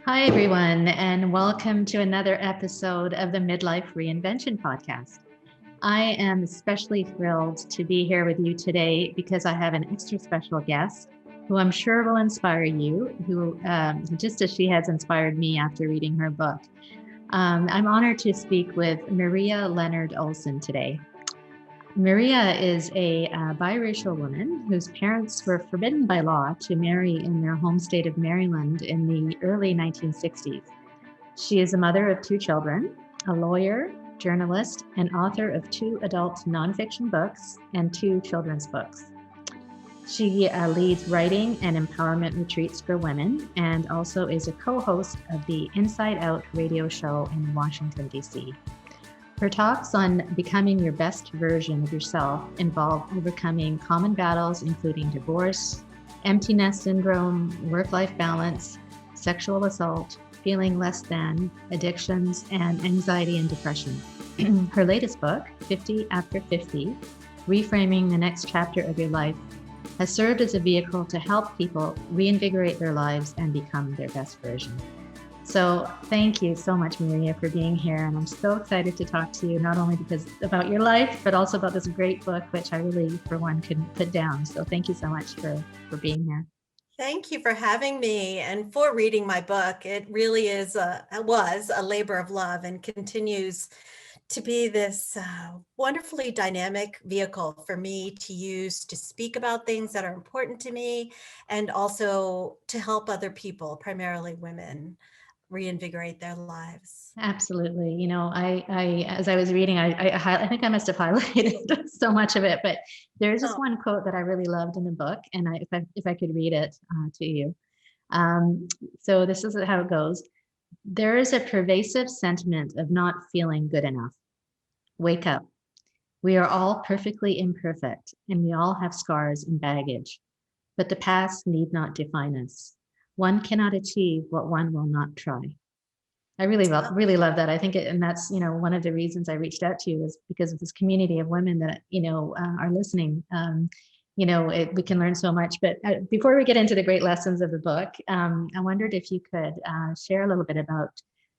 Hi, everyone, and welcome to another episode of the Midlife Reinvention podcast. I am especially thrilled to be here with you today because I have an extra special guest who I'm sure will inspire you, who just as she has inspired me after reading her book. I'm honored to speak with Maria Leonard Olsen today. Maria is a biracial woman whose parents were forbidden by law to marry in their home state of Maryland in the early 1960s. She is a mother of two children, a lawyer, journalist, and author of two adult nonfiction books and two children's books. She leads writing and empowerment retreats for women and also is a co host of the Inside Out radio show in Washington, D.C. Her talks on becoming your best version of yourself involve overcoming common battles, including divorce, empty nest syndrome, work life balance, sexual assault, feeling less than, addictions, and anxiety and depression. Her latest book, 50 After 50 Reframing the Next Chapter of Your Life, has served as a vehicle to help people reinvigorate their lives and become their best version. So thank you so much, Maria, for being here. And I'm so excited to talk to you, not only because about your life, but also about this great book, which I really, for one, couldn't put down. So thank you so much for being here. Thank you for having me and for reading my book. It really was a labor of love and continues to be this wonderfully dynamic vehicle for me to use to speak about things that are important to me and also to help other people, primarily women, reinvigorate their lives. Absolutely. You know, as I was reading, I think I must have highlighted so much of it, but there's just one quote that I really loved in the book, and if I could read it to you. So this is how it goes. There is a pervasive sentiment of not feeling good enough. Wake up. We are all perfectly imperfect, and we all have scars and baggage, but the past need not define us. One cannot achieve what one will not try. I really love that. I think and that's, one of the reasons I reached out to you is because of this community of women that, are listening. We can learn so much. But before we get into the great lessons of the book, I wondered if you could share a little bit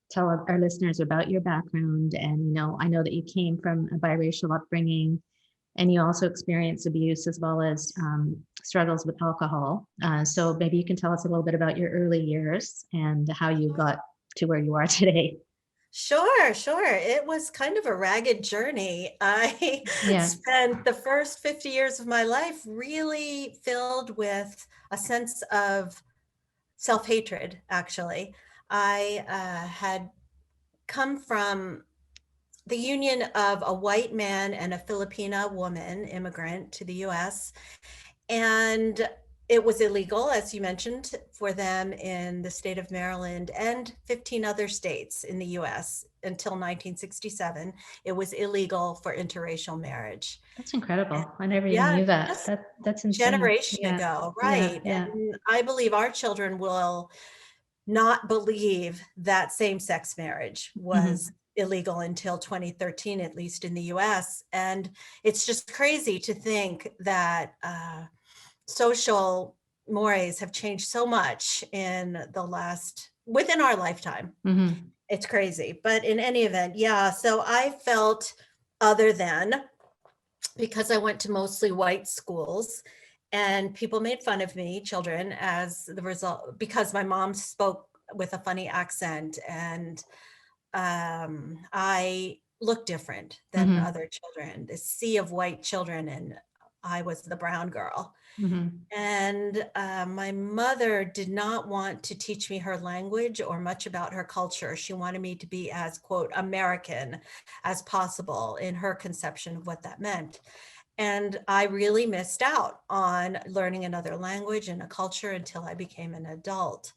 tell our listeners about your background. And, I know that you came from a biracial upbringing and you also experienced abuse as well as struggles with alcohol. So maybe you can tell us a little bit about your early years and how you got to where you are today. Sure. It was kind of a ragged journey. I spent the first 50 years of my life really filled with a sense of self-hatred, actually. I had come from the union of a white man and a Filipina woman, immigrant to the US. And it was illegal, as you mentioned, for them in the state of Maryland and 15 other states in the US until 1967. It was illegal for interracial marriage. That's incredible. I never even Yeah, knew that. just That's insane. generation ago, right? Yeah. And I believe our children will not believe that same-sex marriage was illegal until 2013, at least in the US. And it's just crazy to think that social mores have changed so much within our lifetime. It's crazy. But in any event, yeah. So I felt other than, because I went to mostly white schools and people made fun of me, children, as the result, because my mom spoke with a funny accent and I looked different than other children, this sea of white children, and I was the brown girl. And my mother did not want to teach me her language or much about her culture. She wanted me to be as, quote, American as possible in her conception of what that meant. And I really missed out on learning another language and a culture until I became an adult.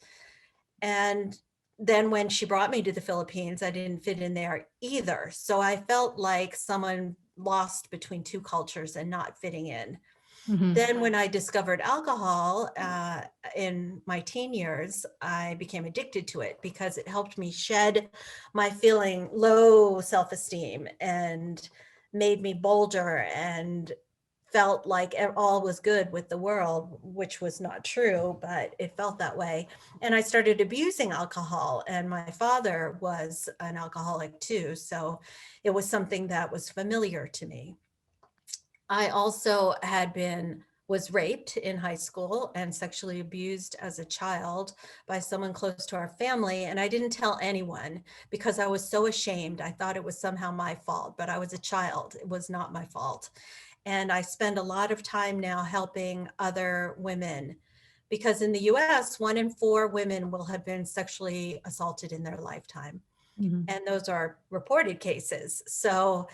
And then when she brought me to the Philippines, I didn't fit in there either. So I felt like someone lost between two cultures and not fitting in. Then when I discovered alcohol in my teen years, I became addicted to it because it helped me shed my feeling low self-esteem and made me bolder and felt like all was good with the world, which was not true, but it felt that way. And I started abusing alcohol, and my father was an alcoholic too. So it was something that was familiar to me. I also was raped in high school and sexually abused as a child by someone close to our family. And I didn't tell anyone because I was so ashamed. I thought it was somehow my fault, but I was a child. It was not my fault. And I spend a lot of time now helping other women because in the US, 1 in 4 women will have been sexually assaulted in their lifetime. Mm-hmm. And those are reported cases. So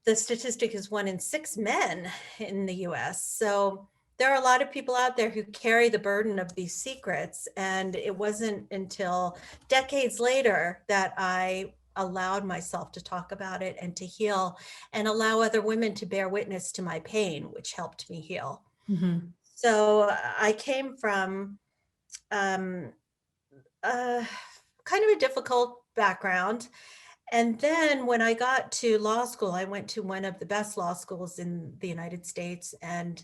the statistic is 1 in 6 men in the US. So there are a lot of people out there who carry the burden of these secrets. And it wasn't until decades later that I allowed myself to talk about it and to heal and allow other women to bear witness to my pain, which helped me heal. Mm-hmm. So I came from um, kind of a difficult background. And then when I got to law school, I went to one of the best law schools in the United States and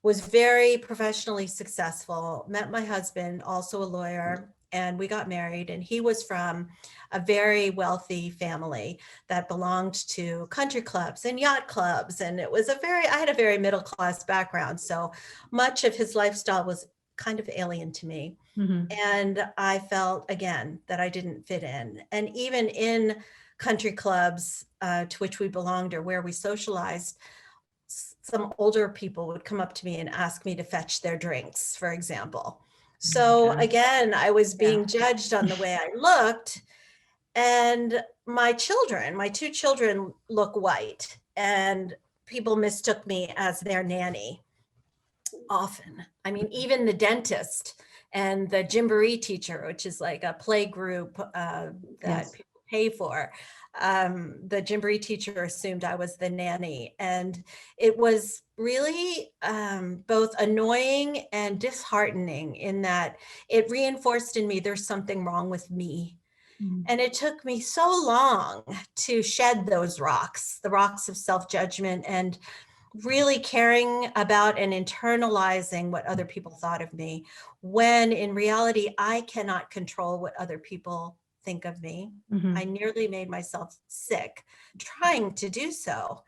was very professionally successful. Met my husband, also a lawyer, and we got married. And he was from a very wealthy family that belonged to country clubs and yacht clubs. And I had a very middle class background. So much of his lifestyle was kind of alien to me. Mm-hmm. And I felt again that I didn't fit in. And even in country clubs to which we belonged or where we socialized, some older people would come up to me and ask me to fetch their drinks, for example. So Okay. again, I was Yeah. being judged on the way I looked. And my 2 children look white, and people mistook me as their nanny often. I mean, even the dentist and the Gymboree teacher, which is like a play group that Yes. people pay for. The Gymboree teacher assumed I was the nanny. And it was really both annoying and disheartening in that it reinforced in me there's something wrong with me. Mm-hmm. And it took me so long to shed those rocks, the rocks of self-judgment, and really caring about and internalizing what other people thought of me, when in reality, I cannot control what other people think of me. Mm-hmm. I nearly made myself sick trying to do so.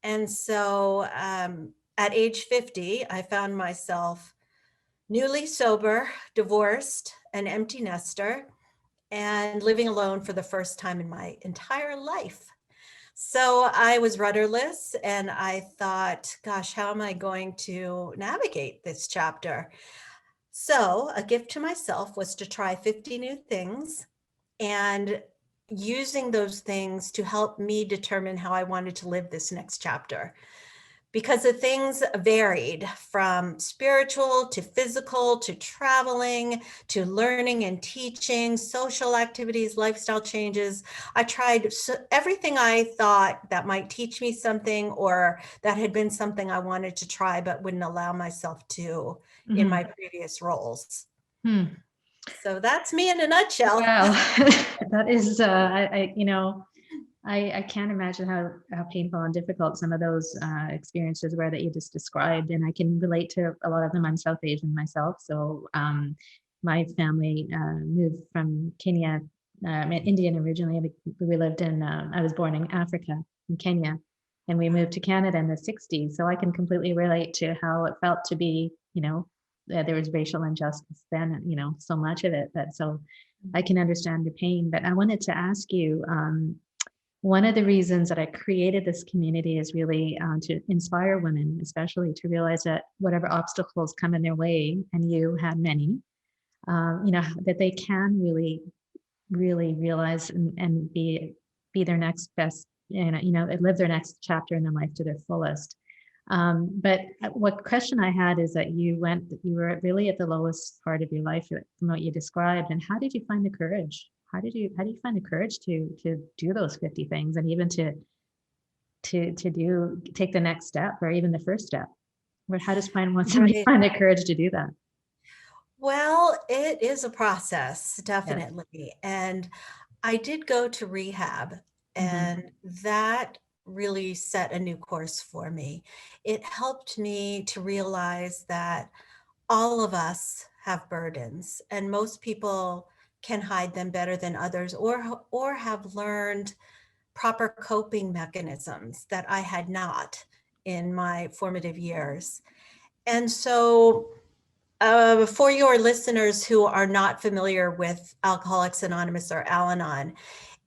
And so at age 50, I found myself newly sober, divorced, an empty nester, and living alone for the first time in my entire life. So I was rudderless and I thought, gosh, how am I going to navigate this chapter? So a gift to myself was to try 50 new things and using those things to help me determine how I wanted to live this next chapter, because the things varied from spiritual to physical to traveling to learning and teaching, social activities, lifestyle changes. I tried everything I thought that might teach me something or that had been something I wanted to try but wouldn't allow myself to in Mm-hmm. my previous roles. Hmm. So that's me in a nutshell. Wow. That is, I can't imagine how painful and difficult some of those experiences were that you just described. And I can relate to a lot of them. I'm South Asian myself. So my family moved from Kenya. I'm Indian originally. We lived in, I was born in Africa, in Kenya, and we moved to Canada in the 60s. So I can completely relate to how it felt to be, there was racial injustice then, so much of it. That so I can understand the pain. But I wanted to ask you, one of the reasons that I created this community is really to inspire women, especially to realize that whatever obstacles come in their way, and you had many, that they can really, really realize and be their next best, live their next chapter in their life to their fullest. But what question I had is that you were really at the lowest part of your life from what you described. And how did you find the courage? How do you find the courage to do those 50 things and even take the next step or even the first step? How does somebody Right. find the courage to do that? Well, it is a process, Yes. definitely. And I did go to rehab, Mm-hmm. and that really set a new course for me. It helped me to realize that all of us have burdens, and most people can hide them better than others, or have learned proper coping mechanisms that I had not in my formative years. And so, for your listeners who are not familiar with Alcoholics Anonymous or Al-Anon,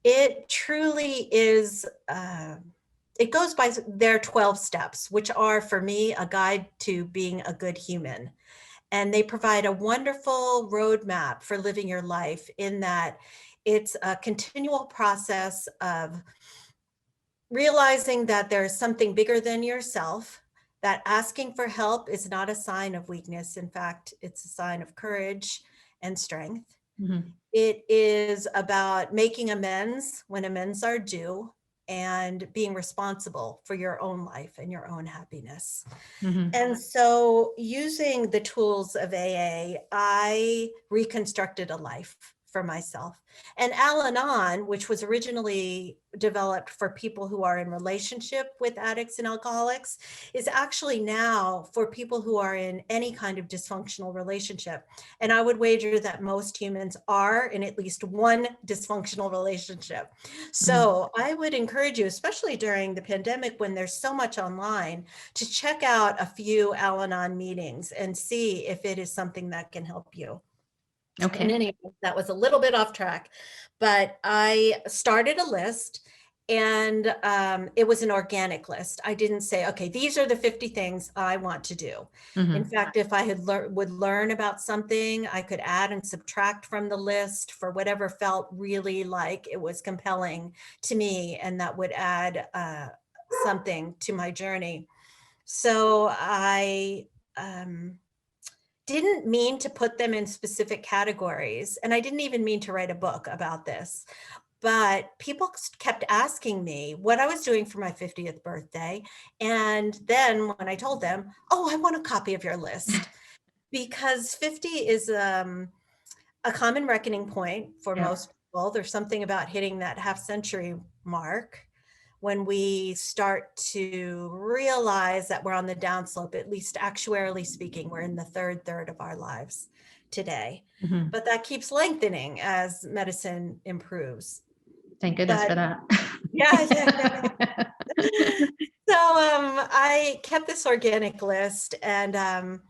it truly is, it goes by their 12 steps, which are for me a guide to being a good human. And they provide a wonderful roadmap for living your life, in that it's a continual process of realizing that there's something bigger than yourself, that asking for help is not a sign of weakness. In fact, it's a sign of courage and strength. Mm-hmm. It is about making amends when amends are due, and being responsible for your own life and your own happiness. Mm-hmm. And so, using the tools of AA, I reconstructed a life for myself. And Al-Anon, which was originally developed for people who are in relationship with addicts and alcoholics, is actually now for people who are in any kind of dysfunctional relationship. And I would wager that most humans are in at least one dysfunctional relationship. So I would encourage you, especially during the pandemic when there's so much online, to check out a few Al-Anon meetings and see if it is something that can help you. Okay. In any event, that was a little bit off track, but I started a list, and it was an organic list. I didn't say, okay, these are the 50 things I want to do. Mm-hmm. In fact, if I had would learn about something, I could add and subtract from the list for whatever felt really like it was compelling to me, and that would add something to my journey. So I didn't mean to put them in specific categories, and I didn't even mean to write a book about this, but people kept asking me what I was doing for my 50th birthday. And then when I told them, oh, I want a copy of your list, because 50 is a common reckoning point for most people. There's something about hitting that half century mark when we start to realize that we're on the downslope. At least actuarially speaking, we're in the third of our lives today. Mm-hmm. But that keeps lengthening as medicine improves. Thank goodness for that. Yeah. So I kept this organic list, and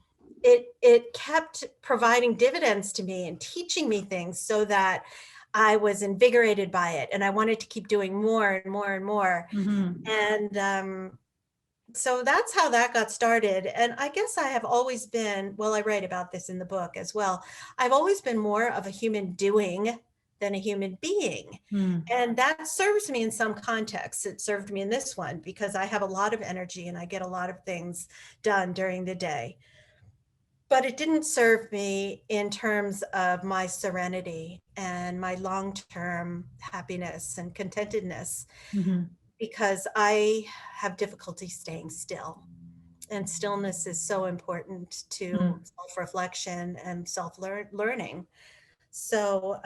it kept providing dividends to me and teaching me things, so that I was invigorated by it, and I wanted to keep doing more and more and more. Mm-hmm. And so that's how that got started. And I guess I have always been, well, I write about this in the book as well, I've always been more of a human doing than a human being. And that serves me in some contexts. It served me in this one because I have a lot of energy and I get a lot of things done during the day. But it didn't serve me in terms of my serenity and my long-term happiness and contentedness, Mm-hmm. because I have difficulty staying still. And stillness is so important to self-reflection and self-learning. So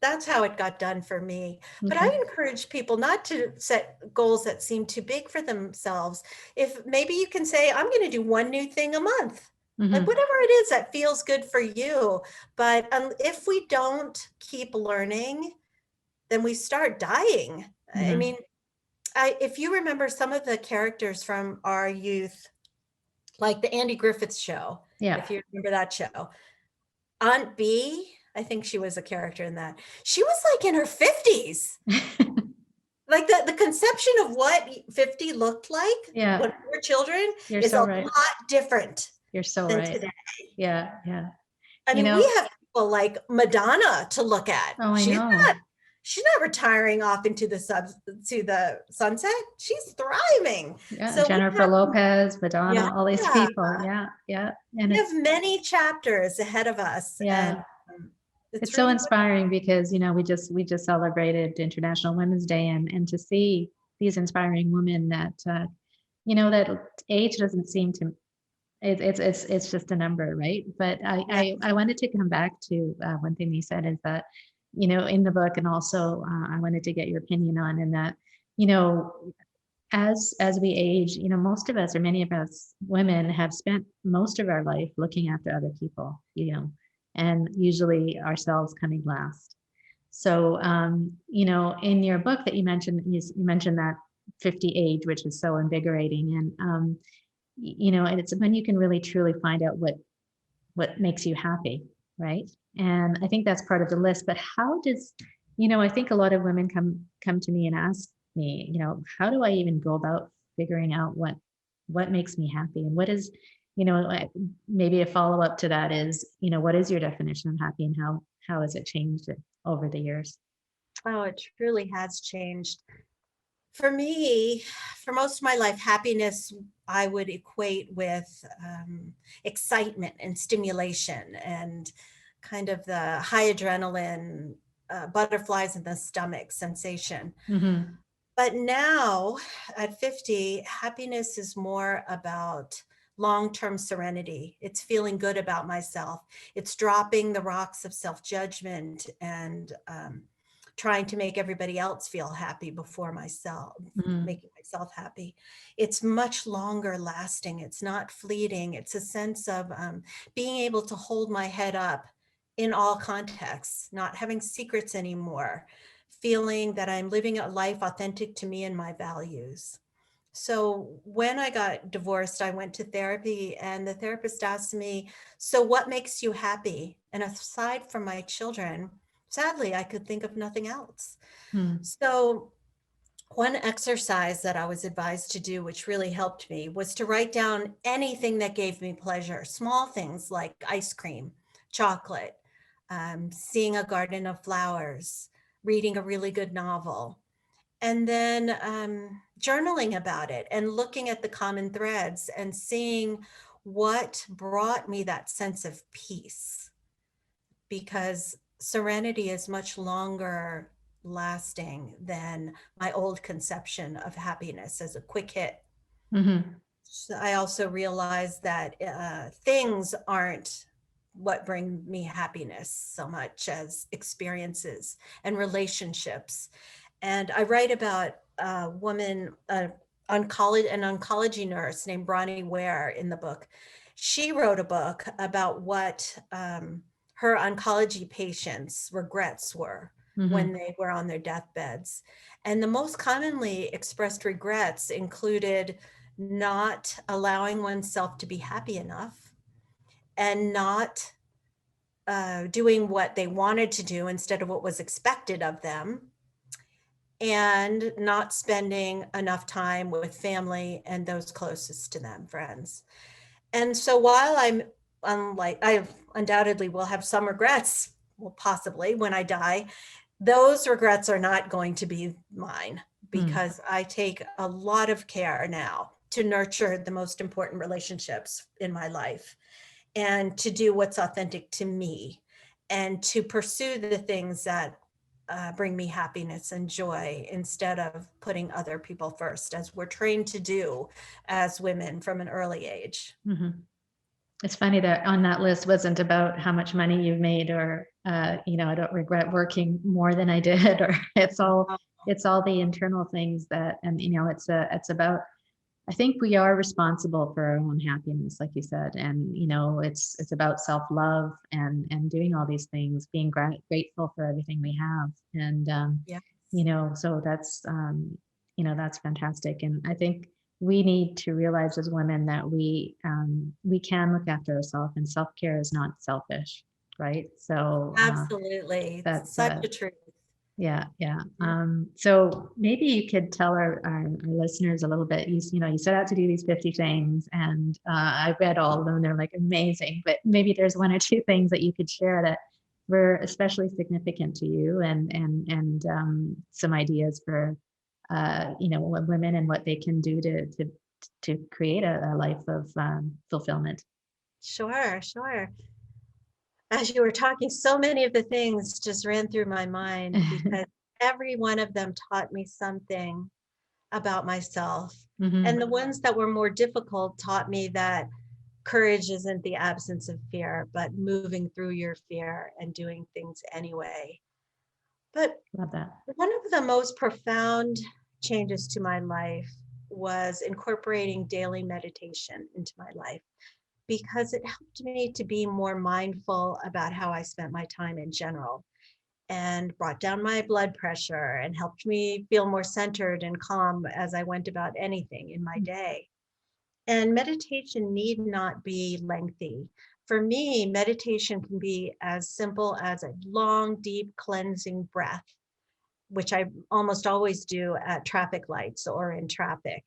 that's how it got done for me. But I Okay. encourage people not to set goals that seem too big for themselves. If maybe you can say, I'm going to do one new thing a month, like whatever it is that feels good for you. But if we don't keep learning, then we start dying. I mean, if you remember some of the characters from our youth, like the Andy Griffith Show, if you remember that show, Aunt Bee, I think she was a character in that. She was like in her 50s. Like the conception of what 50 looked like when we were children is a lot different. You're so than right. Today. Yeah. Yeah. I mean, we have people like Madonna to look at. Oh, I know. She's not retiring off into the sunset. She's thriving. Yeah. So Jennifer Lopez, Madonna, all these people. Yeah. Yeah. And we have many chapters ahead of us. Yeah. And it's so inspiring because, we just celebrated International Women's Day, and to see these inspiring women that, that age doesn't seem to, it's just a number, right? But I wanted to come back to one thing you said is that, in the book, and also I wanted to get your opinion on, and that, as we age, most of us, or many of us women, have spent most of our life looking after other people, and usually ourselves coming last. So, in your book that you mentioned that 50 age, which is so invigorating, and it's when you can really truly find out what makes you happy, right? And I think that's part of the list. But how does, I think a lot of women come to me and ask me, how do I even go about figuring out what makes me happy, and what is, maybe a follow up to that is, what is your definition of happy, and how has it changed over the years? Oh, it truly has changed. For me, for most of my life, happiness I would equate with excitement and stimulation and kind of the high adrenaline, butterflies in the stomach sensation. Mm-hmm. But now at 50, happiness is more about long-term serenity. It's feeling good about myself. It's dropping the rocks of self-judgment and trying to make everybody else feel happy before myself, Mm-hmm. making myself happy. It's much longer lasting. It's not fleeting. It's a sense of being able to hold my head up in all contexts, not having secrets anymore, feeling that I'm living a life authentic to me and my values. So when I got divorced, I went to therapy, and the therapist asked me, "So what makes you happy?" And aside from my children, sadly, I could think of nothing else. Mm-hmm. So one exercise that I was advised to do, which really helped me, was to write down anything that gave me pleasure, small things like ice cream, chocolate, seeing a garden of flowers, reading a really good novel, and then journaling about it and looking at the common threads and seeing what brought me that sense of peace, because serenity is much longer lasting than my old conception of happiness as a quick hit. Mm-hmm. So I also realized that things aren't what bring me happiness so much as experiences and relationships. And I write about a woman, an oncology nurse named Bronnie Ware in the book. She wrote a book about what her oncology patients' regrets were when Mm-hmm. they were on their deathbeds. And the most commonly expressed regrets included not allowing oneself to be happy enough, and not doing what they wanted to do instead of what was expected of them, and not spending enough time with family and those closest to them, friends. And so while I'm unlike, I undoubtedly will have some regrets, well, possibly when I die, those regrets are not going to be mine, Mm-hmm. because I take a lot of care now to nurture the most important relationships in my life, and to do what's authentic to me, and to pursue the things that bring me happiness and joy, instead of putting other people first, as we're trained to do as women from an early age. Mm-hmm. It's funny that on that list wasn't about how much money you've made, or, I don't regret working more than I did, or it's all the internal things that, and, it's about, I think we are responsible for our own happiness, like you said, and, it's about self-love and doing all these things, being grateful for everything we have. And, Yeah. so that's fantastic. And I think we need to realize as women that we can look after ourselves, and self-care is not selfish, right? So Absolutely. that's Such a truth. yeah, yeah. So maybe you could tell our listeners a little bit. You set out to do these 50 things, and I read all of them. They're like amazing, but maybe there's one or two things that you could share that were especially significant to you, and some ideas for women, and what they can do to create a life of fulfillment. Sure, sure. As you were talking, so many of the things just ran through my mind, because every one of them taught me something about myself. And the Hmm. ones that were more difficult taught me that courage isn't the absence of fear, but moving through your fear and doing things anyway. But Love that. one of the most profound changes to my life was incorporating daily meditation into my life, because it helped me to be more mindful about how I spent my time in general, and brought down my blood pressure and helped me feel more centered and calm as I went about anything in my day. And meditation need not be lengthy. For me, meditation can be as simple as a long, deep cleansing breath, which I almost always do at traffic lights or in traffic.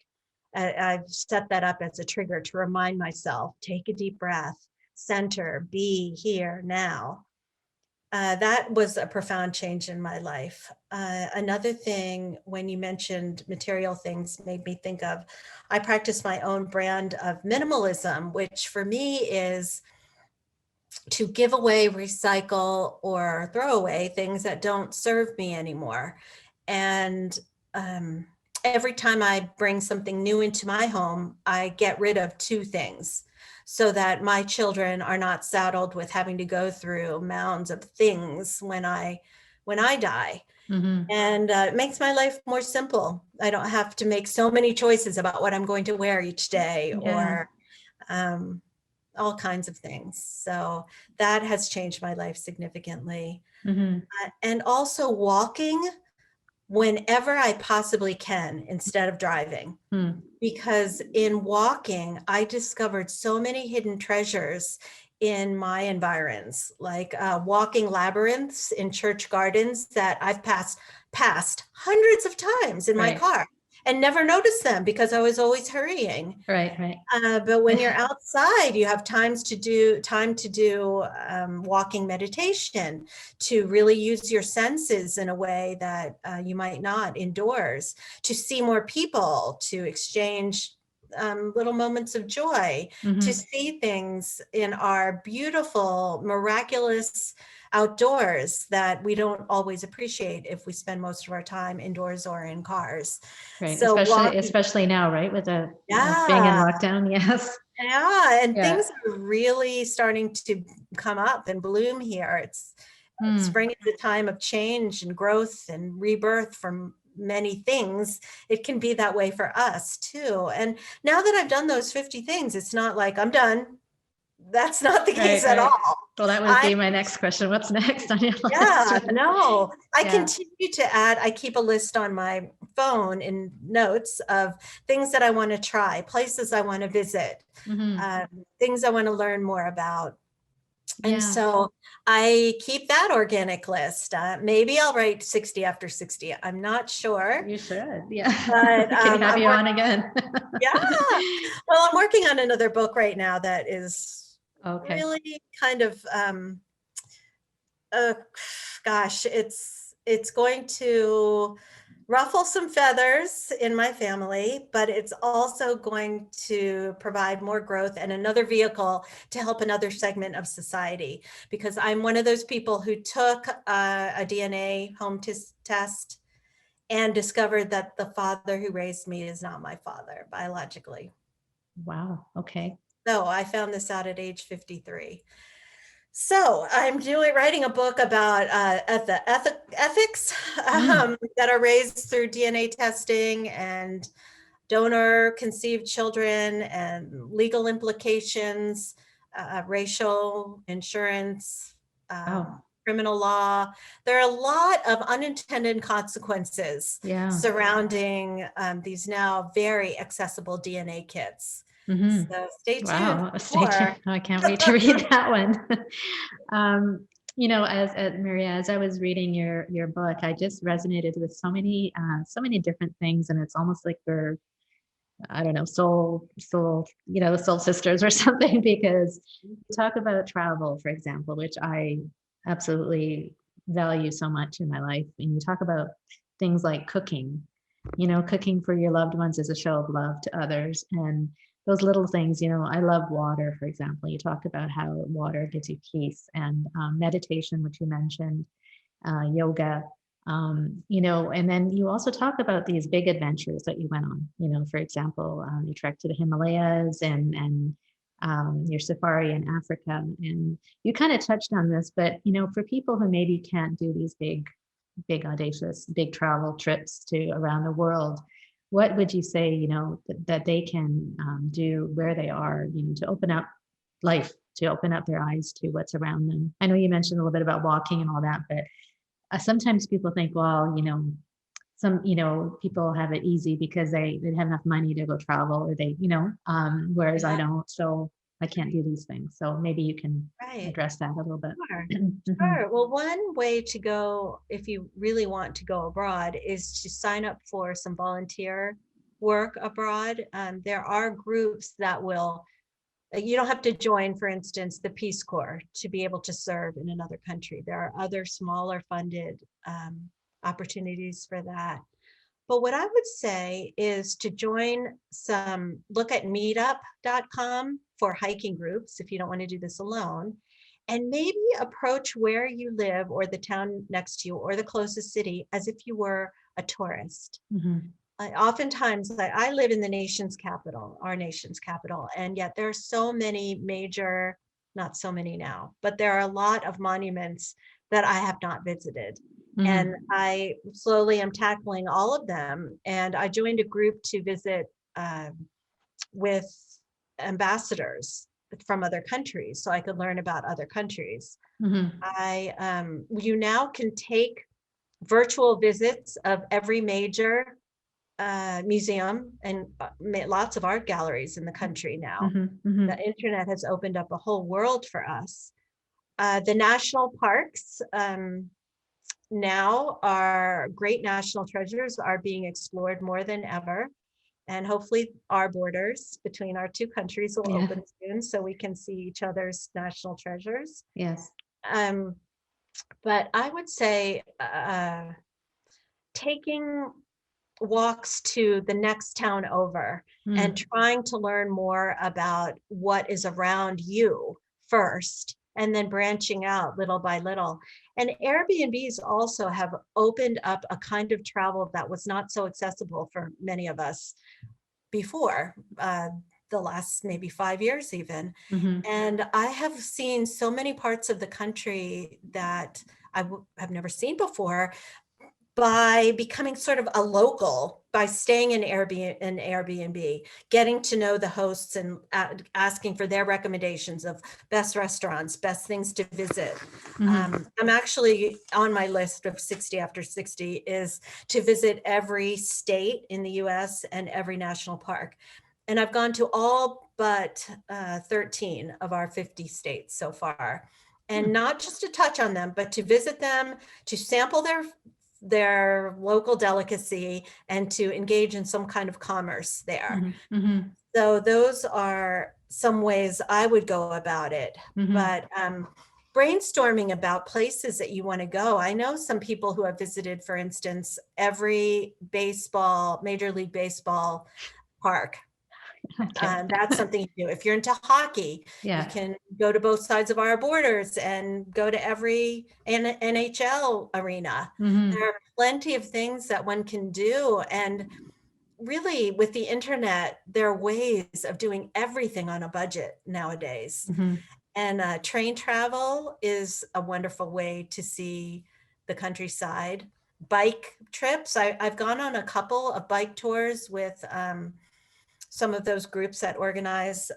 I've set that up as a trigger to remind myself, take a deep breath, center, be here now. That was a profound change in my life. Another thing, when you mentioned material things, made me think of, I practice my own brand of minimalism, which for me is to give away, recycle, or throw away things that don't serve me anymore. And um, every time I bring something new into my home, I get rid of two things so that my children are not saddled with having to go through mounds of things when I die. Mm-hmm. And it makes my life more simple. I don't have to make so many choices about what I'm going to wear each day, Yeah. or um, all kinds of things. So that has changed my life significantly. Mm-hmm. And also walking whenever I possibly can instead of driving. Mm. Because in walking, I discovered so many hidden treasures in my environs, like walking labyrinths in church gardens that I've passed hundreds of times in my Right. car and never noticed them because I was always hurrying. Right. Right. But when you're outside, you have time to do walking meditation, to really use your senses in a way that you might not indoors, to see more people, to exchange little moments of joy, to Mm-hmm. see things in our beautiful, miraculous outdoors that we don't always appreciate if we spend most of our time indoors or in cars. Right. So Especially, walking, especially now, right? With the us being in yeah. lockdown. Yes. Yeah, and Yeah. things are really starting to come up and bloom here. It's Mm. spring is a time of change and growth and rebirth from many things. It can be that way for us too. And now that I've done those 50 things, it's not like I'm done. That's not the case Right. at Right. all. Well, that would I, be my next question. What's next on your list? yeah, no, I Yeah. continue to add, I keep a list on my phone in notes of things that I want to try, places I want to visit, Mm-hmm. things I want to learn more about. And Yeah. so I keep that organic list. Maybe I'll write 60 after 60. I'm not sure, You should. Yeah. but We can have I'm you on again. yeah. Well, I'm working on another book right now that is Okay. really kind of uh, gosh, it's going to ruffle some feathers in my family, but it's also going to provide more growth and another vehicle to help another segment of society. Because I'm one of those people who took a DNA home test and discovered that the father who raised me is not my father biologically. Wow. Okay. So I found this out at age 53. So I'm writing a book about ethics Mm. that are raised through DNA testing and donor conceived children and legal implications, racial, insurance, Wow. criminal law. There are a lot of unintended consequences Yeah. surrounding these now very accessible DNA kits. Mm-hmm. So stay tuned Wow. for Stay tuned. more. I can't wait to read that one. um, as Maria, as I was reading your book, I just resonated with so many different things, and it's almost like we're, I don't know, soul sisters or something, because you talk about travel, for example, which I absolutely value so much in my life. And you talk about things like cooking, cooking for your loved ones is a show of love to others. And those little things, I love water, for example. You talked about how water gives you peace, and meditation, which you mentioned, yoga, and then you also talk about these big adventures that you went on. For example, you trekked to the Himalayas, and your safari in Africa. And you kind of touched on this, but for people who maybe can't do these big audacious, big travel trips to around the world, what would you say, that they can do where they are, to open up life, to open up their eyes to what's around them? I know you mentioned a little bit about walking and all that, but sometimes people think, well, some, people have it easy because they have enough money to go travel, or whereas I Yeah, don't, so I can't do these things. So maybe you can right. address that a little bit. Sure. Mhm. Sure. Well, one way to go if you really want to go abroad is to sign up for some volunteer work abroad. There are groups that will, you don't have to join, for instance, the Peace Corps to be able to serve in another country. There are other smaller funded opportunities for that. But what I would say is to look at meetup.com for hiking groups if you don't want to do this alone, and maybe approach where you live or the town next to you or the closest city as if you were a tourist. Mhm. Oftentimes, like, I live in the nation's capital, our nation's capital, and yet there are so many major, not so many now, but there are a lot of monuments that I have not visited. And Mhm. I slowly am tackling all of them. And I joined a group to visit with ambassadors from other countries so I could learn about other countries. Mhm. You now can take virtual visits of every major museum and lots of art galleries in the country now. Mhm. The Mhm. internet has opened up a whole world for us. The national parks now are great national treasures, are being explored more than ever. And hopefully our borders between our two countries will Yeah. open soon so we can see each other's national treasures. Yes. Um, but I would say taking walks to the next town over and Mm. trying to learn more about what is around you first, and then branching out little by little. And Airbnbs also have opened up a kind of travel that was not so accessible for many of us before, the last maybe 5 years even. Mhm. And I have seen so many parts of the country that have never seen before by becoming sort of a local, by staying in Airbnb, getting to know the hosts and asking for their recommendations of best restaurants, best things to visit. Mhm. I'm actually on my list of 60 after 60 is to visit every state in the US and every national park. And I've gone to all but 13 of our 50 states so far. And Mm. not just to touch on them, but to visit them, to sample their local delicacy, and to engage in some kind of commerce there. Mhm. Mhm. So those are some ways I would go about it. Mhm. But brainstorming about places that you want to go. I know some people who have visited, for instance, every Major League Baseball park. Okay. That's something you do. If you're into hockey, you Yeah. can go to both sides of our borders and go to every NHL arena. There Mhm. are plenty of things that one can do. And really, with the internet, there are ways of doing everything on a budget nowadays. Mhm. And train travel is a wonderful way to see the countryside. Bike trips. I've gone on a couple of bike tours with some of those groups that organize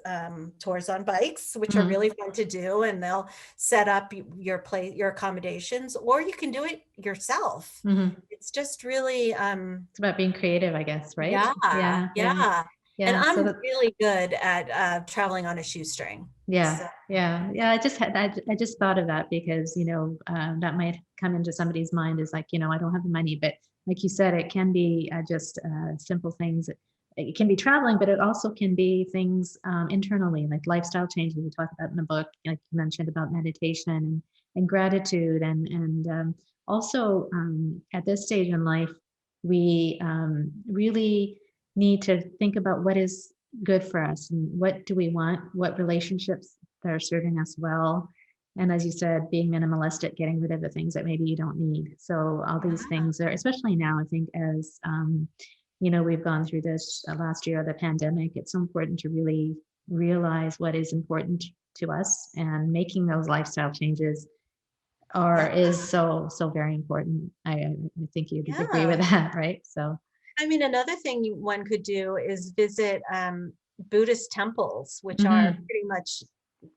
tours on bikes, which are Mhm. really fun to do. And they'll set up your accommodations, or you can do it yourself. Mhm. It's just really, It's about being creative, I guess, right? yeah, Yeah. Yeah. yeah. And Yeah. So I'm that, really good at traveling on a shoestring. yeah. So, Yeah. Yeah. I just thought of that because, that might come into somebody's mind is like, I don't have the money, but like you said, it can be just simple things. It can be traveling, but it also can be things internally, like lifestyle changes we talk about in the book, like you mentioned about meditation and gratitude. And also at this stage in life, we really need to think about what is good for us and what do we want, what relationships that are serving us well. And as you said, being minimalistic, getting rid of the things that maybe you don't need. So all these yeah, things are, especially now, I think as we've gone through this last year of the pandemic, it's so important to really realize what is important to us, and making those lifestyle changes are yeah, is so very important. I think you'd agree with yeah. that, right? So I mean, another thing one could do is visit Buddhist temples, which are Mm-hmm. pretty much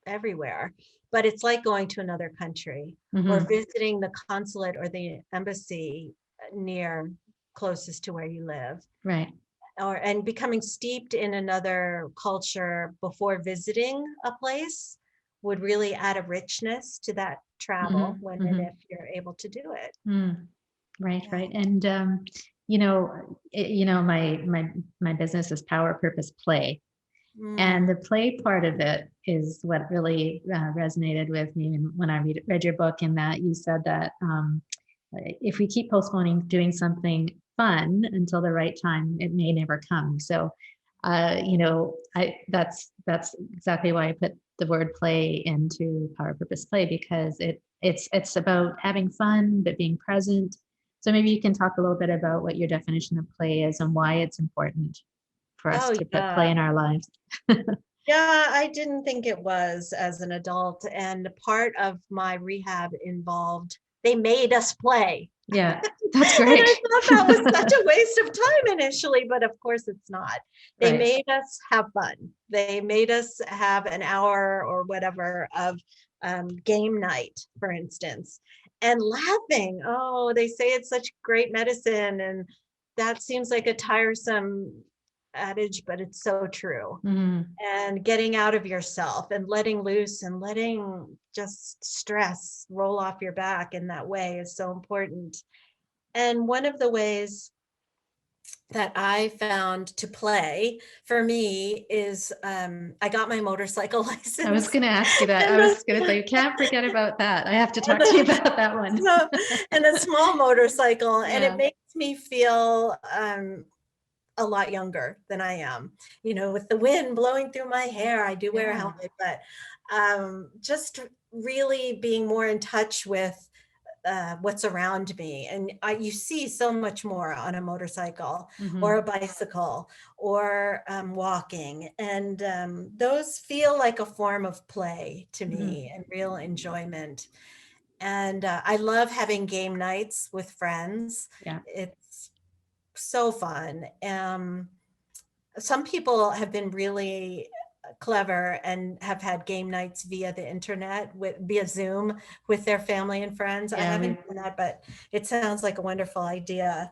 everywhere, but it's like going to another country, or Mm-hmm. visiting the consulate or the embassy near closest to where you live, Right. and becoming steeped in another culture before visiting a place would really add a richness to that travel Mm-hmm. when and Mm-hmm. if you're able to do it. Right, Yeah. right. And my business is power, purpose, play. And the Mm. play part of it is what really resonated with me when I read your book, in that you said that if we keep postponing doing something fun until the right time, it may never come. So, that's exactly why I put the word play into power, purpose, play, because it's about having fun but being present. So maybe you can talk a little bit about what your definition of play is and why it's important for us Oh, to put play yeah. in our lives. Yeah, I didn't think it was as an adult. And part of my rehab involved, they made us play. Yeah, that's And I great. thought that was such a waste of time initially, but of course it's not. They Right. made us have fun. They made us have an hour or whatever of game night, for instance, and laughing. Oh, they say it's such great medicine. And that seems like a tiresome adage, but it's so true. Mhm. And getting out of yourself and letting loose and letting just stress roll off your back in that way is so important. And one of the ways that I found to play for me is I got my motorcycle I was license. going to ask you that. and I the, was going to say, you can't forget about that. I have to and talk to you the, about that one. so, and a small motorcycle, and it Yeah. makes me feel a lot younger than I am. With the wind blowing through my hair, I do wear a Yeah. helmet, but just really being more in touch with what's around me. And you see so much more on a motorcycle or a Hmm. bicycle or walking. And those feel like a form of play to Hmm. me and real enjoyment. And I love having game nights with friends. Yeah. It's so fun. Some people have been really clever and have had game nights via the internet via Zoom with their family and friends. I Yeah. haven't done that, but it sounds like a wonderful idea.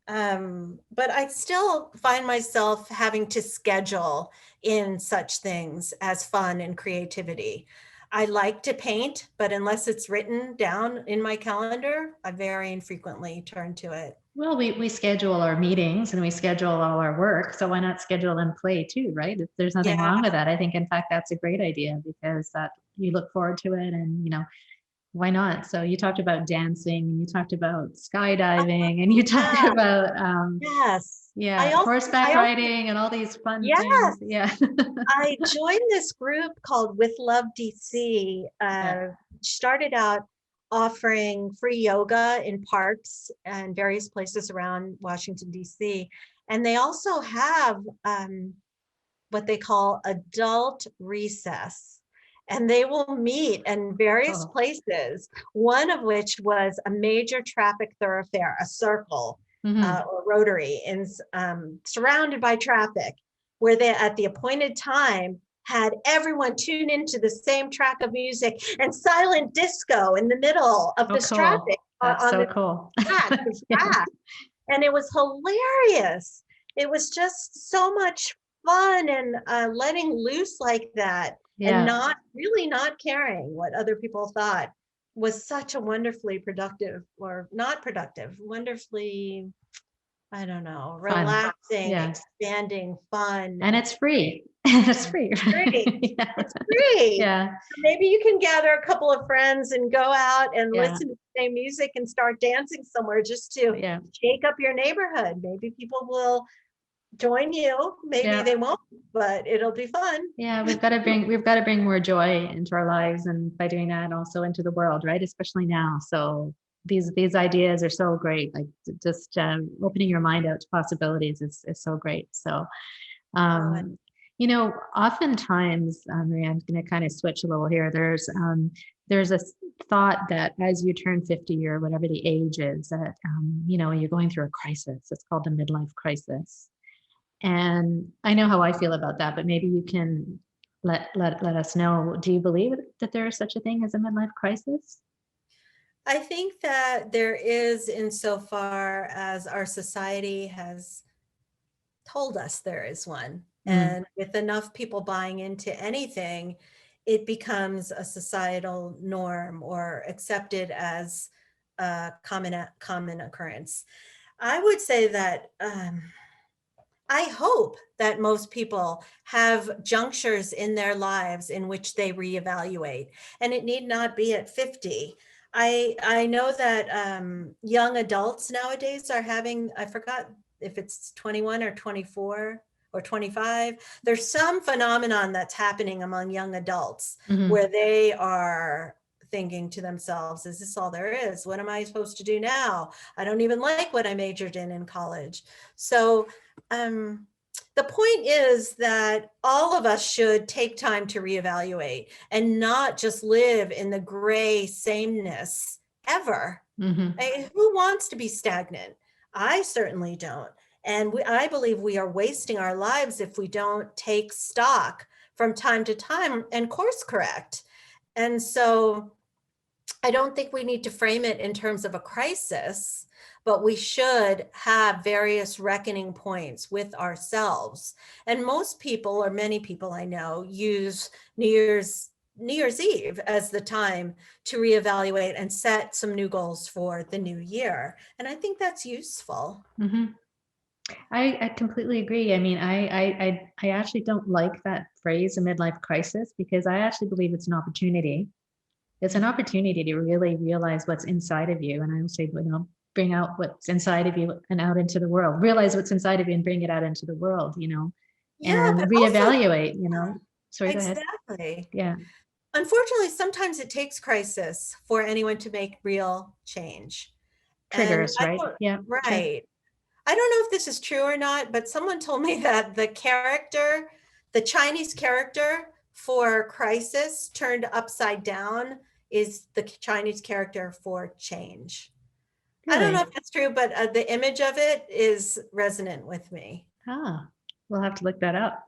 But I still find myself having to schedule in such things as fun and creativity. I like to paint, but unless it's written down in my calendar, I very infrequently turn to it. Well, we schedule our meetings and we schedule all our work. So why not schedule and play too, right? There's nothing Yeah. wrong with that. I think, in fact, that's a great idea, because that you look forward to it, and, why not? So you talked about dancing, and you talked about skydiving, and you talked Yeah. about, Yes. I yeah, also, horseback I also, riding and all these fun things. yes, Yeah. I joined this group called With Love DC. Yeah. Started out offering free yoga in parks and various places around Washington, DC. And they also have what they call adult recess. And they will meet in various Oh. places, one of which was a major traffic thoroughfare, a circle Hmm. or rotary, surrounded by traffic, where they, at the appointed time, had everyone tune into the same track of music and silent disco in the middle of Oh, this traffic cool. That's on so the cool. track, Yeah. and it was hilarious. It was just so much fun, and letting loose like that, and Yeah. not really not caring what other people thought was such a wonderfully productive, or not productive, wonderfully, I don't know, Fun. relaxing, Yeah. expanding, fun And it's free. It's free. free. Right? Yeah. It's free. Yeah. Maybe you can gather a couple of friends and go out and Yeah. listen to the same music and start dancing somewhere just to Yeah. shake up your neighborhood. Maybe people will join you. Maybe Yeah. they won't, but it'll be fun. Yeah. We've got to bring more joy into our lives, and by doing that, also into the world, right? Especially now. So these ideas are so great. Like, just opening your mind out to possibilities is so great. So, Oh, and oftentimes, Maria, I'm going to kind of switch a little here. There's there's a thought that as you turn 50 or whatever the age is, that, you're going through a crisis. It's called the midlife crisis. And I know how I feel about that, but maybe you can let us know. Do you believe that there is such a thing as a midlife crisis? I think that there is, insofar as our society has told us there is one. Mm, And with enough people buying into anything, it becomes a societal norm or accepted as a common occurrence. I would say that I hope that most people have junctures in their lives in which they reevaluate, and it need not be at 50. I know that young adults nowadays are having, I forgot if it's 21 or 24 or 25. There's some phenomenon that's happening among young adults hmm where they are thinking to themselves, is this all there is? What am I supposed to do now? I don't even like what I majored in college. So um, the point is that all of us should take time to reevaluate and not just live in the gray sameness ever. hmm Who wants to be stagnant? I certainly don't. And I believe we are wasting our lives if we don't take stock from time to time and course correct. And so I don't think we need to frame it in terms of a crisis, but we should have various reckoning points with ourselves. And most people, or many people I know, use New Year's Eve as the time to reevaluate and set some new goals for the new year. And I think that's useful. hmm I completely agree. I mean, I actually don't like that phrase, a midlife crisis, because I actually believe it's an opportunity. It's an opportunity to really realize what's inside of you. And I would say, bring out what's inside of you and out into the world. Realize what's inside of you and bring it out into the world, Yeah, and but also, reevaluate. Sorry, go ahead. exactly. Yeah. Unfortunately, sometimes it takes crisis for anyone to make real change. And Triggers, I right? don't, Yeah, sure. right. I don't know if this is true or not, but someone told me that the Chinese character for crisis turned upside down is the Chinese character for change. I don't know Really? if that's true, but the image of it is resonant with me. Ah, we'll have to look that up.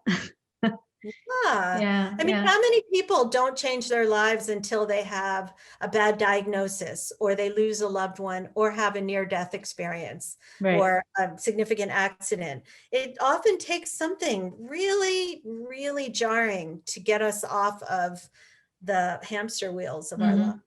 Ah, Yeah, I mean, yeah, how many people don't change their lives until they have a bad diagnosis or they lose a loved one or have a near-death experience right. or a significant accident? It often takes something really, really jarring to get us off of the hamster wheels of our hmm lives.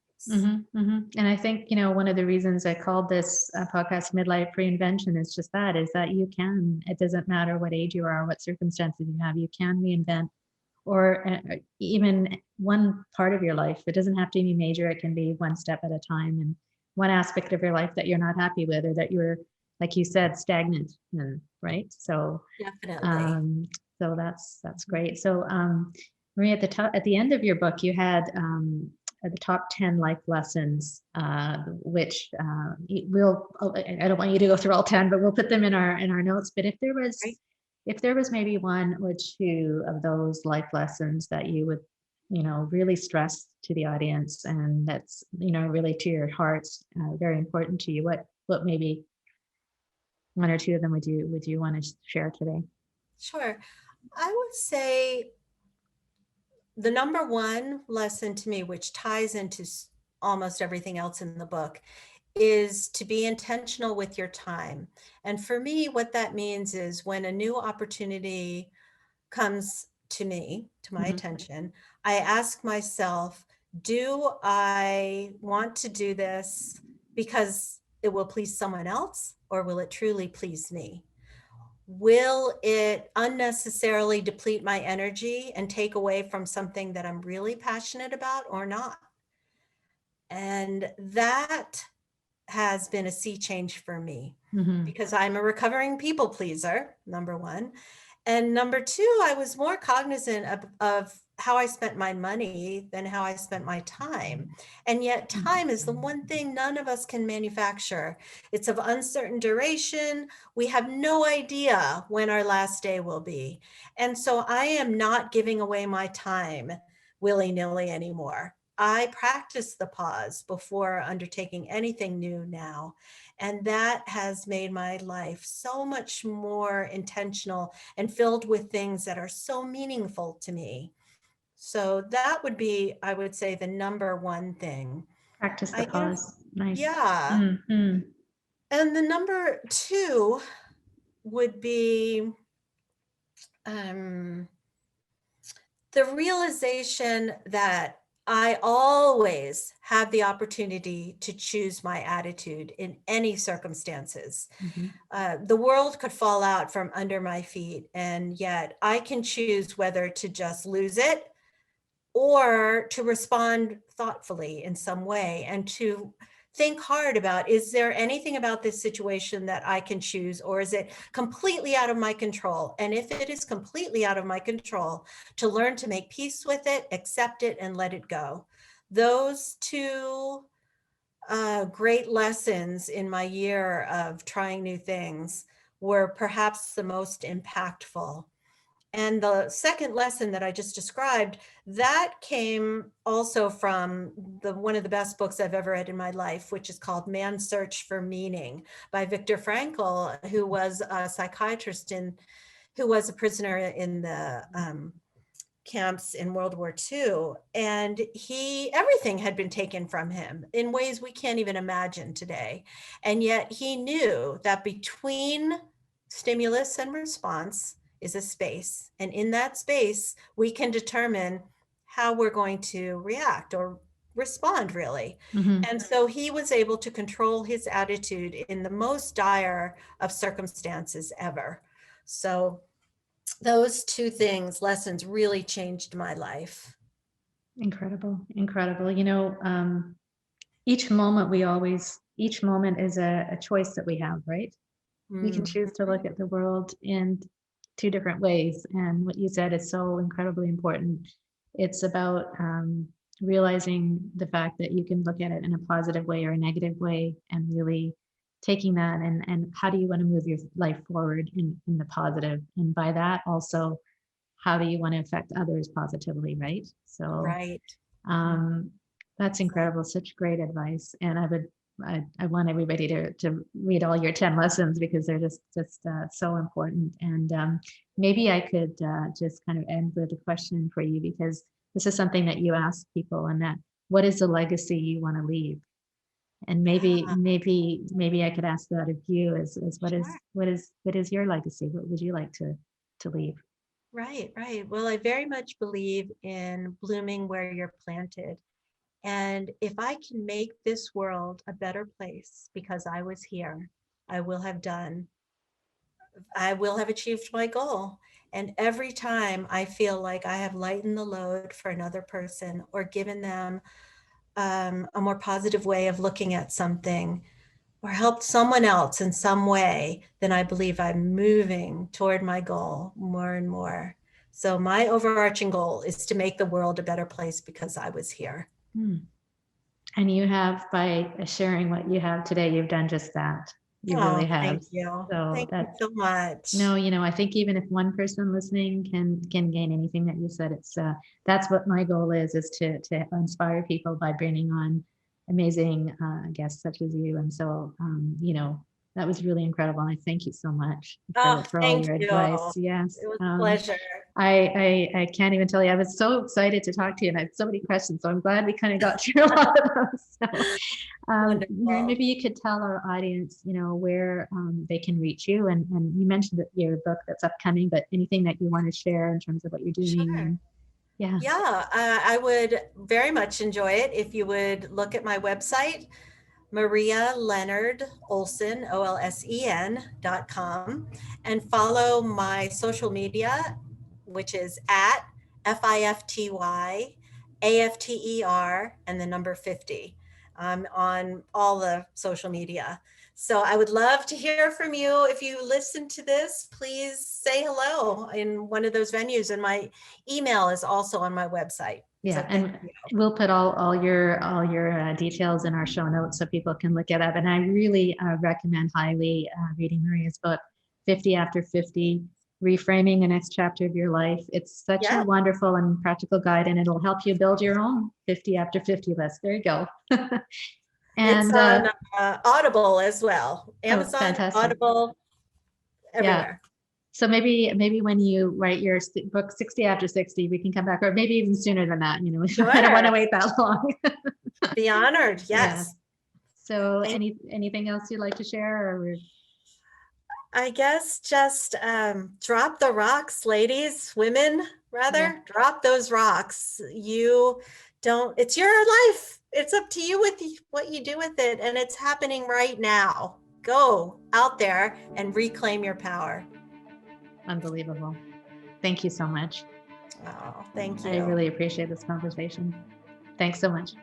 And I think, one of the reasons I called this podcast Midlife Reinvention is just that, is that it doesn't matter what age you are, what circumstances you have, you can reinvent, or even one part of your life. It doesn't have to be major. It can be one step at a time, and one aspect of your life that you're not happy with, or that you're, like you said, stagnant in, right? Definitely. Um, so that's great. So, Marie, at the end of your book, you had the top 10 life lessons, which I don't want you to go through all 10, but we'll put them in our notes. But Right. if there was maybe one or two of those life lessons that you would, really stress to the audience, and that's, really to your heart, very important to you, what maybe one or two of them would you want to share today? Sure. I would say the number one lesson to me, which ties into almost everything else in the book, is to be intentional with your time. And for me, what that means is when a new opportunity comes to me, to my Mhm. attention, I ask myself, do I want to do this because it will please someone else, or will it truly please me? Will it unnecessarily deplete my energy and take away from something that I'm really passionate about or not? And that has been a sea change for me Mhm. because I'm a recovering people pleaser, number one. And number two, I was more cognizant of how I spent my money than how I spent my time. And yet, time is the one thing none of us can manufacture. It's of uncertain duration. We have no idea when our last day will be. And so I am not giving away my time willy nilly anymore. I practice the pause before undertaking anything new now. And that has made my life so much more intentional and filled with things that are so meaningful to me. So that would be, I would say, the number one thing. Practice the I guess, pause. Nice. yeah. Mm-hmm. And the number two would be um, the realization that I always have the opportunity to choose my attitude in any circumstances. Mm-hmm. The world could fall out from under my feet, and yet I can choose whether to just lose it or to respond thoughtfully in some way and to think hard about, is there anything about this situation that I can choose, or is it completely out of my control? And if it is completely out of my control, to learn to make peace with it, accept it, and let it go. Those two great lessons in my year of trying new things were perhaps the most impactful. And the second lesson that I just described, that came also from one of the best books I've ever read in my life, which is called Man's Search for Meaning by Viktor Frankl, who was a psychiatrist who was a prisoner in the camps in World War II. And everything had been taken from him in ways we can't even imagine today. And yet he knew that between stimulus and response is a space. And in that space, we can determine how we're going to react or respond, really. Mm-hmm. And so he was able to control his attitude in the most dire of circumstances ever. So those two lessons really changed my life. Incredible. Incredible. Each moment is a choice that we have, right? We can choose to look at the world in two different ways. And what you said is so incredibly important. It's about realizing the fact that you can look at it in a positive way or a negative way, and really taking that and how do you want to move your life forward in the positive? And by that also, how do you want to affect others positively, right? So Right. um, that's incredible. Such great advice. And I want everybody to read all your 10 lessons because they're just so important. And maybe I could just kind of end with a question for you, because this is something that you ask people, and that, what is the legacy you want to leave? And Yeah, maybe I could ask that of you, is sure. what is your legacy? What would you like to leave? Right, right. Well, I very much believe in blooming where you're planted. And if I can make this world a better place because I was here, I will have done, I will have achieved my goal. And every time I feel like I have lightened the load for another person or given them a more positive way of looking at something, or helped someone else in some way, then I believe I'm moving toward my goal more and more. So my overarching goal is to make the world a better place because I was here. Hmm. And you have, by sharing what you have today, you've done just that. You really Oh, have. thank you. So Thank you that's, so much. no, I think even if one person listening can gain anything that you said, it's that's what my goal is to inspire people by bringing on amazing guests such as you. And so that was really incredible. And I thank you so much Oh, for all thank your you. advice. Yes. It was a pleasure. I can't even tell you. I was so excited to talk to you, and I have so many questions. So I'm glad we kind of got through a lot of them. So, Mary, Wonderful. maybe you could tell our audience, where they can reach you. And you mentioned that your book that's upcoming, but anything that you want to share in terms of what you're doing. Sure. And yeah. Yeah, I would very much enjoy it if you would look at my website, Maria Leonard Olsen, OLSEN.com, and follow my social media, which is at FIFTY and the number 50. I'm on all the social media. So I would love to hear from you. If you listen to this, please say hello in one of those venues. And my email is also on my website. So Yeah, thank and you. we'll put all your details in our show notes so people can look it up. And I really recommend highly reading Maria's book, 50 After 50. Reframing the Next Chapter of Your Life. It's such a Yeah. wonderful and practical guide, and it'll help you build your own 50 after 50 list. There you go. It's And on Audible as well. oh, Amazon, fantastic. Audible, Yeah. everywhere. So maybe when you write your book 60 after 60, we can come back, or maybe even sooner than that. I don't want to Sure. wait that long. Be honored. Yeah. Yes. So Thank anything else you'd like to share, or I guess just drop the rocks, ladies, women, yeah, rather. Drop those rocks. You don't, it's your life. It's up to you with what you do with it. And it's happening right now. Go out there and reclaim your power. unbelievable. Thank you so much. Oh, thank I you. really appreciate this conversation. Thanks so much.